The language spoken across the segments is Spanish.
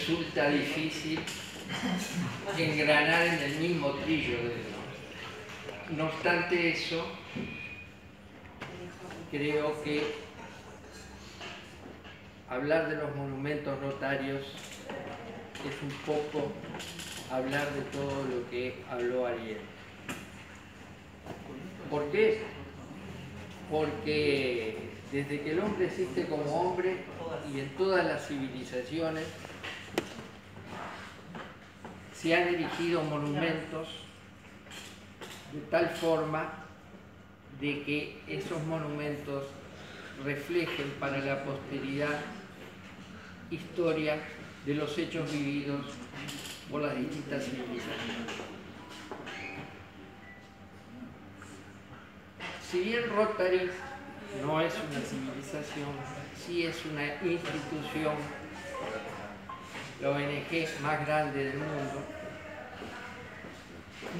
resulta difícil engranar en el mismo trillo de no obstante eso, creo que hablar de los monumentos rotarios es un poco hablar de todo lo que habló Ariel. ¿Por qué? Porque desde que el hombre existe como hombre y en todas las civilizaciones se han erigido monumentos de tal forma de que esos monumentos reflejen para la posteridad historia de los hechos vividos por las distintas civilizaciones. Si bien Rotary no es una civilización, sí es una institución, la ONG más grande del mundo,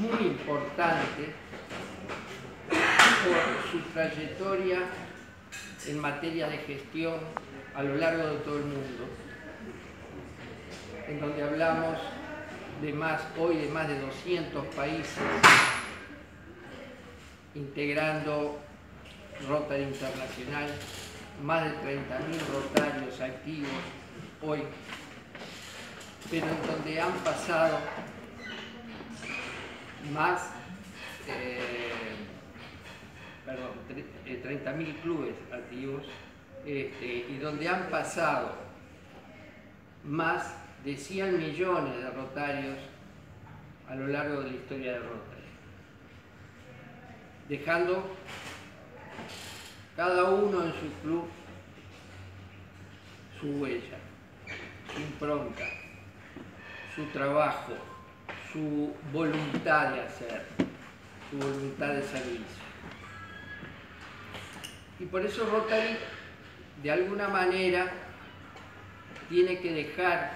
muy importante por su trayectoria en materia de gestión a lo largo de todo el mundo, en donde hablamos hoy de más de 200 países, integrando Rotary Internacional, más de 30.000 rotarios activos hoy, pero en donde han pasado más 30.000 clubes activos y donde han pasado más de 100 millones de rotarios a lo largo de la historia de Rotary, dejando cada uno en su club su huella, su impronta, su trabajo, su voluntad de hacer, su voluntad de servicio. Y por eso Rotary, de alguna manera, tiene que dejar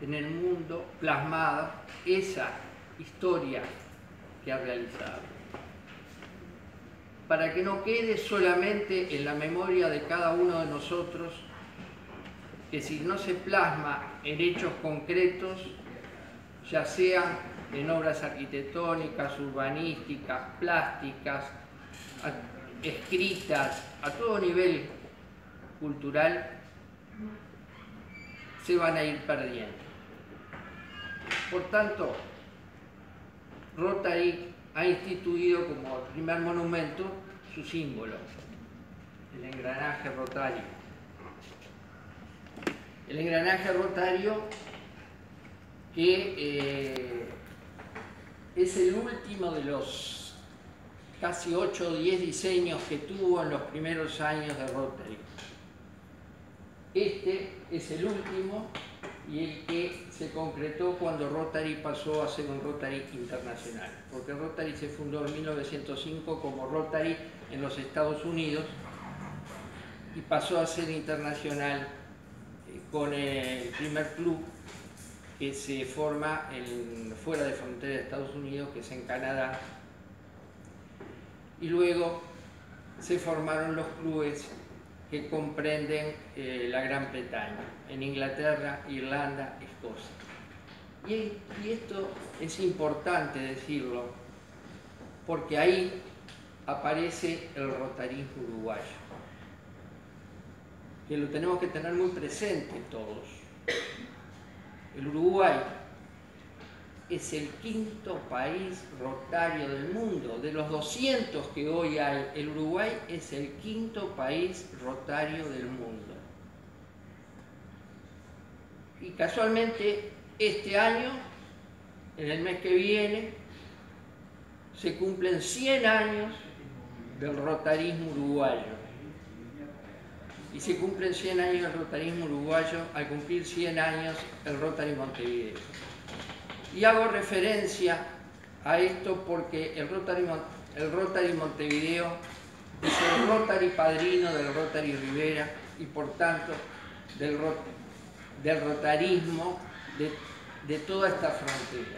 en el mundo plasmada esa historia que ha realizado, para que no quede solamente en la memoria de cada uno de nosotros, que si no se plasma en hechos concretos, ya sean en obras arquitectónicas, urbanísticas, plásticas, escritas, a todo nivel cultural, se van a ir perdiendo. Por tanto, Rotary ha instituido como primer monumento su símbolo, el engranaje rotario. El engranaje rotario que es el último de los casi 8 o 10 diseños que tuvo en los primeros años de Rotary. Este es el último y el que se concretó cuando Rotary pasó a ser un Rotary internacional, porque Rotary se fundó en 1905 como Rotary en los Estados Unidos y pasó a ser internacional con el primer club que se forma fuera de frontera de Estados Unidos, que es en Canadá, y luego se formaron los clubes que comprenden la Gran Bretaña, en Inglaterra, Irlanda, Escocia. Y esto es importante decirlo, porque ahí aparece el rotarismo uruguayo, que lo tenemos que tener muy presente todos. El Uruguay es el 5º país rotario del mundo. De los 200 que hoy hay, el Uruguay es el 5º país rotario del mundo. Y casualmente este año, en el mes que viene, se cumplen 100 años del rotarismo uruguayo. Y se cumplen 100 años del rotarismo uruguayo al cumplir 100 años el Rotary Montevideo. Y hago referencia a esto porque el Rotary Montevideo es el Rotary padrino del Rotary Rivera y por tanto del rotarismo de toda esta frontera.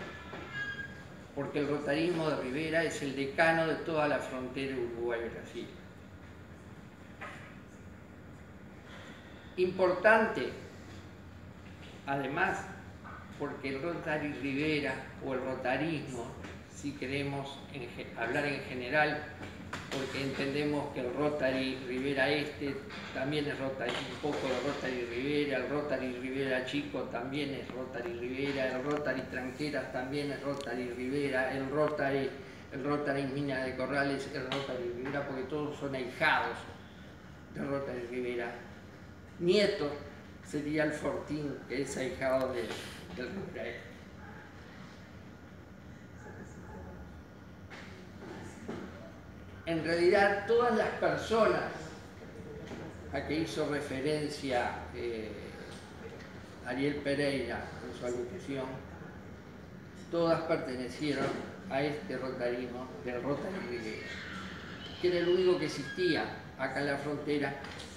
Porque el rotarismo de Rivera es el decano de toda la frontera Uruguay-Brasil. Importante además, porque el Rotary Rivera o el rotarismo, si queremos hablar en general, porque entendemos que el Rotary Rivera Este también es Rotary, un poco de Rotary Rivera, el Rotary Rivera Chico también es Rotary Rivera, el Rotary Tranqueras también es Rotary Rivera, el Rotary Mina de Corrales es Rotary Rivera, porque todos son ahijados de Rotary Rivera. Nieto sería el Fortín, que es ahijado del Rivera Este. En realidad, todas las personas a que hizo referencia Ariel Pereira en su alocución, todas pertenecieron a este rotarismo del Rotary Rivera, que era el único que existía acá en la frontera,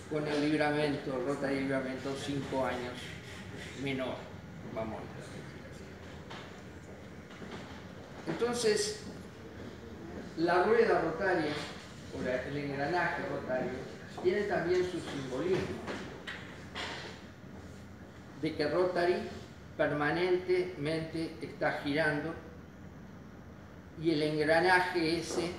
con el Libramento, el Rotary Libramento, 5 años menor, vamos a decir. Entonces, la rueda rotaria, o el engranaje rotario, tiene también su simbolismo, de que Rotary permanentemente está girando y el engranaje ese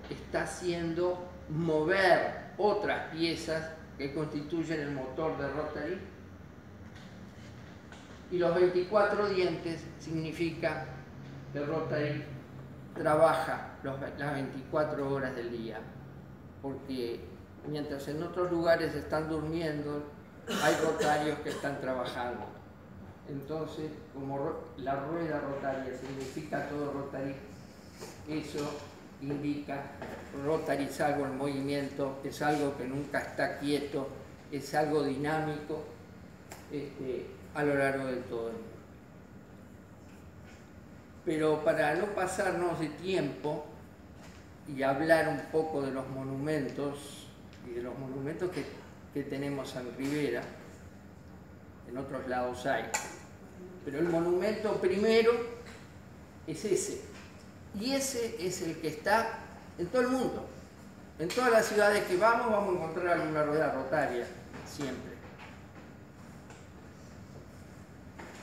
está haciendo mover otras piezas que constituyen el motor de Rotary, y los 24 dientes significa que Rotary trabaja las 24 horas del día, porque mientras en otros lugares están durmiendo, hay rotarios que están trabajando. Entonces, como la rueda rotaria significa todo Rotary, eso indica Rotary es algo en movimiento, es algo que nunca está quieto, es algo dinámico a lo largo de todo el mundo. Pero para no pasarnos de tiempo y hablar un poco de los monumentos y de los monumentos que tenemos en Rivera, en otros lados hay, pero el monumento primero es ese, y ese es el que está en todo el mundo. En todas las ciudades que vamos a encontrar alguna rueda rotaria, siempre.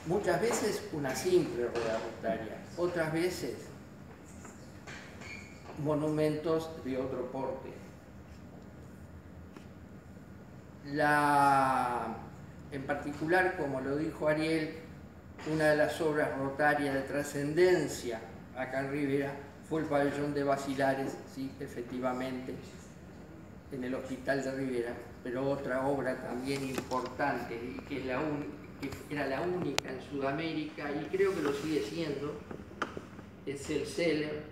Muchas veces una simple rueda rotaria, otras veces monumentos de otro porte. En particular, como lo dijo Ariel, una de las obras rotarias de trascendencia acá en Rivera fue el pabellón de Basilares, sí, efectivamente, en el Hospital de Rivera, pero otra obra también importante, y que era la única en Sudamérica, y creo que lo sigue siendo, es el CELER,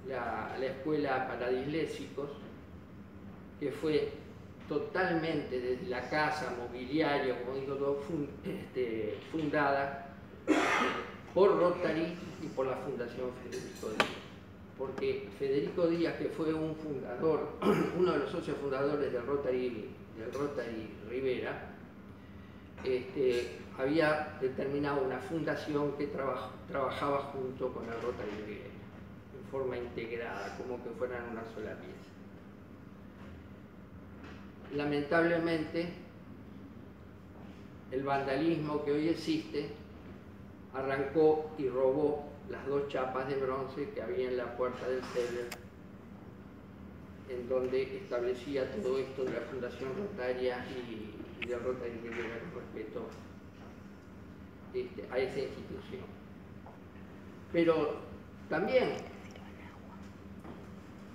la escuela para disléxicos, que fue totalmente desde la casa, mobiliario, como digo todo, fundada por Rotary y por la Fundación Federico Díaz. Porque Federico Díaz, que fue un fundador, uno de los socios fundadores del Rotary Rivera, había determinado una fundación que trabajaba junto con el Rotary Rivera, en forma integrada, como que fueran una sola pieza. Lamentablemente, el vandalismo que hoy existe arrancó y robó las 2 chapas de bronce que había en la puerta del CELER, en donde establecía todo esto de la Fundación Rotaria y del Rotary Rivera con respecto a esa institución. Pero también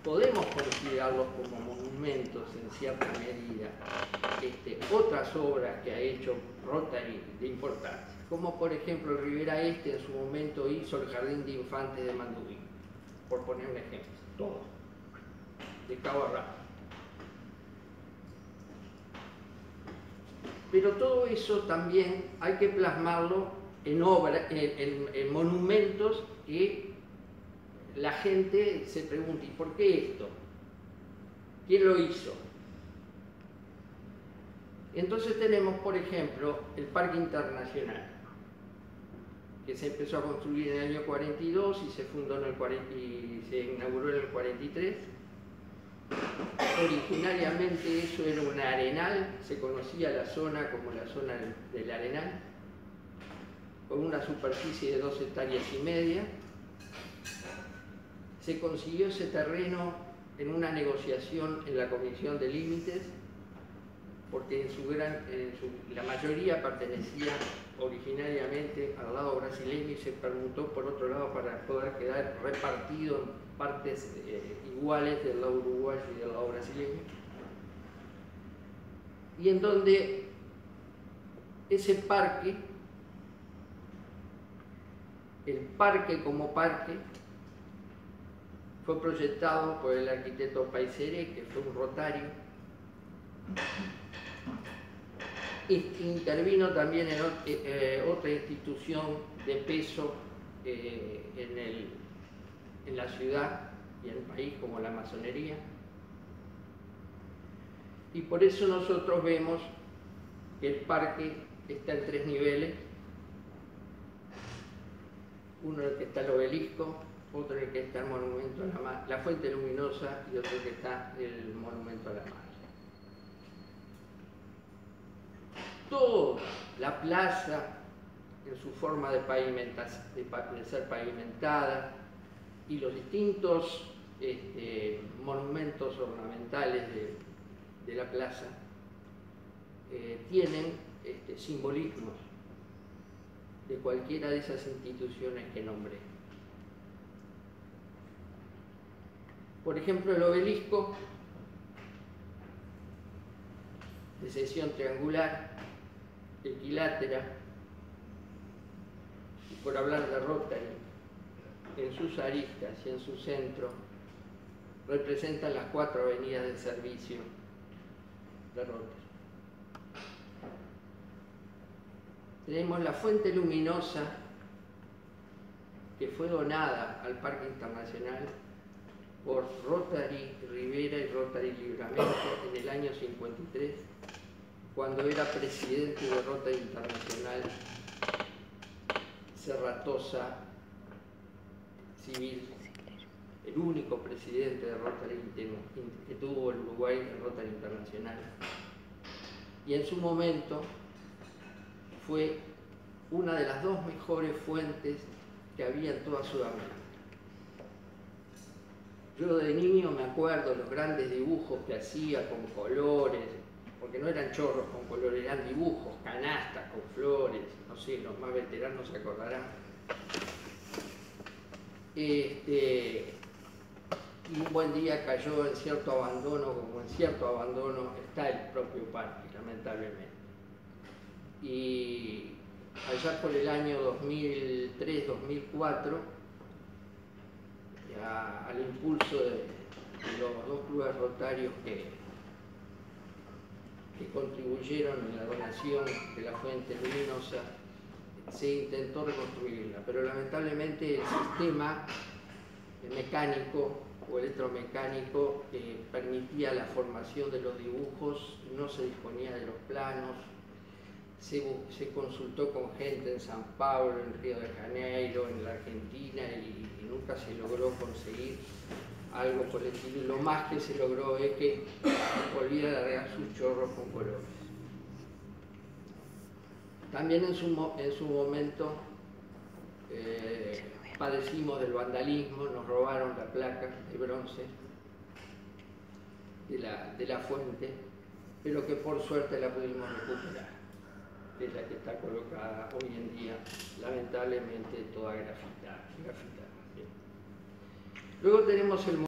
podemos considerarlos como monumentos en cierta medida, otras obras que ha hecho Rotary de importancia, como por ejemplo el Rivera Este en su momento hizo el Jardín de Infantes de Mandubí, por poner un ejemplo, todo, de cabo a rabo. Pero todo eso también hay que plasmarlo en monumentos que la gente se pregunta, ¿y por qué esto? ¿Quién lo hizo? Entonces tenemos, por ejemplo, el Parque Internacional, que se empezó a construir en el año 42 y se fundó y se inauguró en el 43. Originariamente eso era un arenal, se conocía la zona como la zona del Arenal, con una superficie de 2 hectáreas y media. Se consiguió ese terreno en una negociación en la Comisión de Límites, porque la mayoría pertenecía originariamente al lado brasileño y se permutó por otro lado para poder quedar repartido en partes iguales del lado uruguayo y del lado brasileño, y en donde ese parque, el parque como parque, fue proyectado por el arquitecto Paisere, que fue un rotario. Intervino también en otra institución de peso en la ciudad y en el país, como la masonería. Y por eso nosotros vemos que el parque está en 3 niveles. Uno en el que está el obelisco, otro en el que está el monumento a la fuente luminosa, y otro en el que está el monumento a la madre. Toda la plaza, en su forma de ser pavimentada, y los distintos monumentos ornamentales de la plaza tienen simbolismos de cualquiera de esas instituciones que nombré. Por ejemplo, el obelisco, de sección triangular, equilátera, y por hablar de Rotary, en sus aristas y en su centro, representan las 4 avenidas de servicio de Rotary. Tenemos la fuente luminosa, que fue donada al Parque Internacional por Rotary Rivera y Rotary Libramento en el año 53, cuando era presidente de Rotary Internacional Serratosa Civil, el único presidente de Rotary que tuvo el Uruguay en Rotary Internacional. Y en su momento fue una de las 2 mejores fuentes que había en toda Sudamérica. Yo de niño me acuerdo los grandes dibujos que hacía con colores, porque no eran chorros con colores, eran dibujos, canastas con flores, no sé, los más veteranos se acordarán. Y un buen día cayó en cierto abandono, como en cierto abandono está el propio parque, lamentablemente. Y allá por el año 2003-2004, al impulso de los 2 clubes rotarios que contribuyeron en la donación de la fuente luminosa, se intentó reconstruirla, pero lamentablemente el sistema mecánico o electromecánico que permitía la formación de los dibujos no se disponía de los planos. Se consultó con gente en San Pablo, en Río de Janeiro, en la Argentina, y nunca se logró conseguir algo por el estilo. Lo más que se logró es que volviera a largar sus chorros con colores. También en su momento padecimos del vandalismo, nos robaron la placa de bronce de la fuente, pero que por suerte la pudimos recuperar, que es la que está colocada hoy en día, lamentablemente toda grafitada. Luego tenemos el